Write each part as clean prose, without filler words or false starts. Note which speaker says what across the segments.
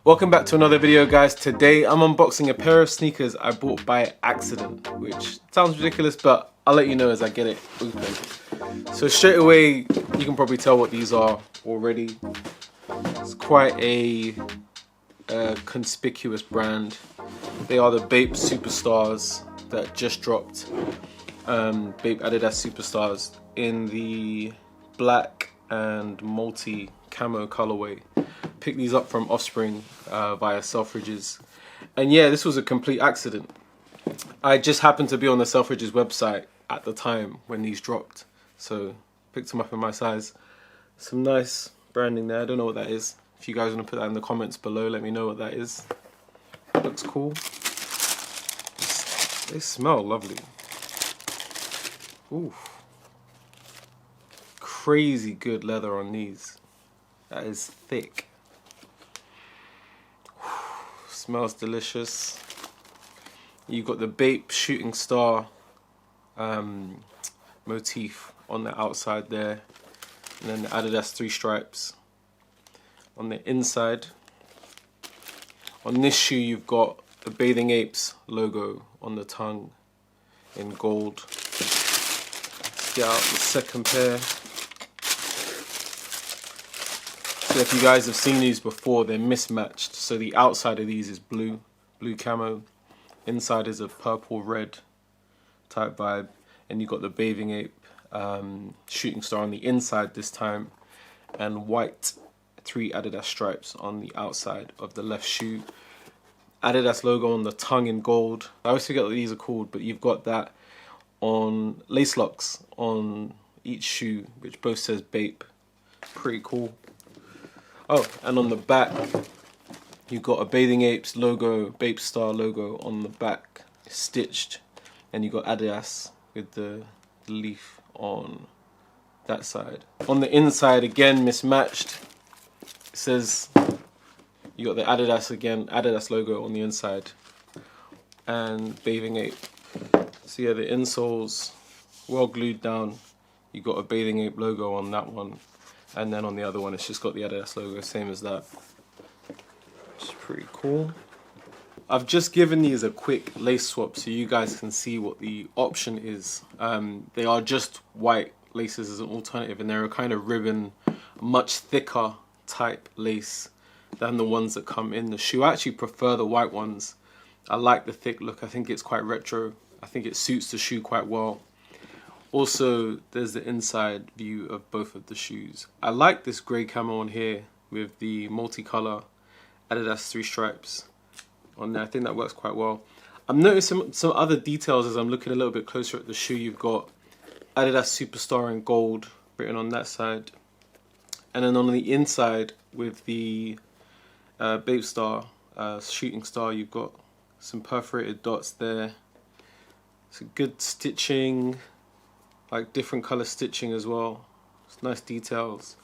Speaker 1: Welcome back to another video, guys. Today I'm unboxing a pair of sneakers I bought by accident, which sounds ridiculous, but I'll let you know as I get it open. So straight away, you can probably tell what these are already. It's quite a conspicuous brand. They are the Bape Superstars that just dropped. Bape Adidas Superstars in the black and multi camo colorway. Picked these up from Offspring via Selfridges, and yeah, this was a complete accident. I just happened to be on the Selfridges website at the time when these dropped, so picked them up in my size. Some nice branding there. I don't know what that is. If you guys want to put that in the comments below, let me know what that is. Looks cool. They smell lovely. Ooh, crazy good leather on these. That is thick. Smells delicious. You've got the Bape shooting star motif on the outside there, and then the Adidas 3 stripes on the inside. On this shoe you've got the Bathing Apes logo on the tongue in gold. Let's get out the second pair. So if you guys have seen these before, they're mismatched. So the outside of these is blue camo. Inside is a purple red type vibe. And you've got the Bathing Ape shooting star on the inside this time. And white 3 Adidas stripes on the outside of the left shoe. Adidas logo on the tongue in gold. I always forget what these are called, but you've got that on lace locks on each shoe, which both says Bape. Pretty cool. Oh, and on the back, you've got a Bathing Apes logo, Bape Star logo on the back, stitched. And you've got Adidas with the leaf on that side. On the inside, again, mismatched. It says, you got the Adidas again, Adidas logo on the inside. And Bathing Ape. So yeah, the insoles, well glued down. You've got a Bathing Ape logo on that one. And then on the other one, it's just got the Adidas logo, same as that. Which is pretty cool. I've just given these a quick lace swap so you guys can see what the option is. They are just white laces as an alternative, and they're a kind of ribbon, much thicker type lace than the ones that come in the shoe. I actually prefer the white ones. I like the thick look. I think it's quite retro. I think it suits the shoe quite well. Also, there's the inside view of both of the shoes. I like this grey camo on here with the multicolor Adidas 3 stripes on there. I think that works quite well. I'm noticing some other details as I'm looking a little bit closer at the shoe. You've got Adidas Superstar in gold written on that side. And then on the inside with the Bape Star, shooting star, you've got some perforated dots there. It's a good stitching. Like different color stitching as well. It's nice details.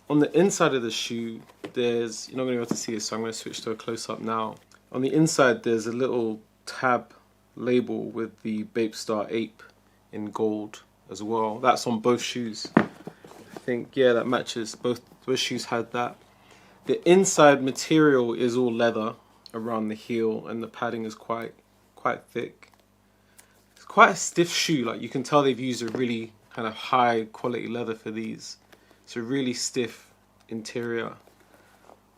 Speaker 1: On the inside of the shoe, there's, you're not going to be able to see it, so I'm going to switch to a close-up now. On the inside, there's a little tab label with the Bape Star Ape in gold as well. That's on both shoes. I think, yeah, that matches. Both shoes had that. The inside material is all leather around the heel, and the padding is quite thick. Quite a stiff shoe, like you can tell they've used a really kind of high quality leather for these. It's a really stiff interior.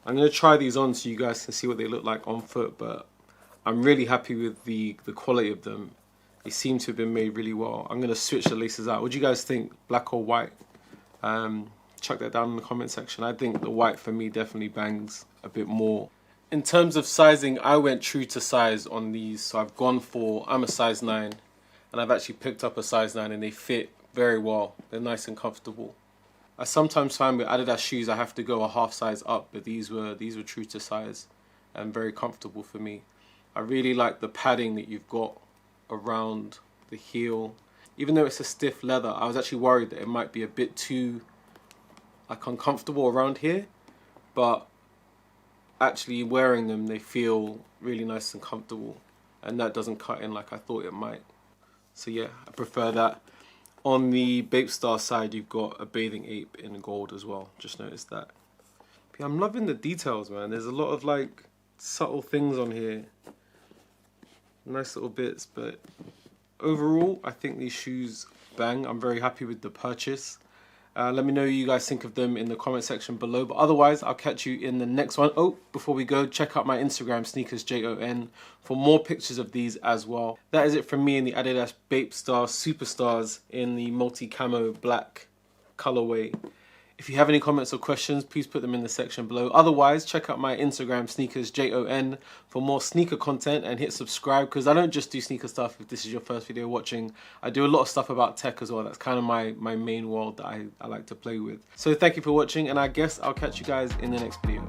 Speaker 1: I'm going to try these on so you guys can see what they look like on foot, but I'm really happy with the quality of them. They seem to have been made really well. I'm going to switch the laces out. What do you guys think, black or white? Chuck that down in the comment section. I think the white for me definitely bangs a bit more. In terms of sizing, I went true to size on these, so I've gone for, I'm a size 9. And I've actually picked up a size 9 and they fit very well. They're nice and comfortable. I sometimes find with Adidas shoes I have to go a half size up, but these were true to size and very comfortable for me. I really like the padding that you've got around the heel. Even though it's a stiff leather, I was actually worried that it might be a bit too like uncomfortable around here, but actually wearing them they feel really nice and comfortable, and that doesn't cut in like I thought it might. So yeah, I prefer that. On the Bape Star side, you've got a Bathing Ape in gold as well. Just noticed that. But yeah, I'm loving the details, man. There's a lot of like subtle things on here. Nice little bits, but overall, I think these shoes bang. I'm very happy with the purchase. Let me know what you guys think of them in the comment section below. But otherwise, I'll catch you in the next one. Oh, before we go, check out my Instagram, sneakersJON, for more pictures of these as well. That is it from me in the Adidas Bape Superstars in the multi-camo black colorway. If you have any comments or questions, please put them in the section below. Otherwise, check out my Instagram, sneakersJON, for more sneaker content, and hit subscribe, because I don't just do sneaker stuff. If this is your first video watching, I do a lot of stuff about tech as well. That's kind of my main world that I like to play with. So thank you for watching, and I guess I'll catch you guys in the next video.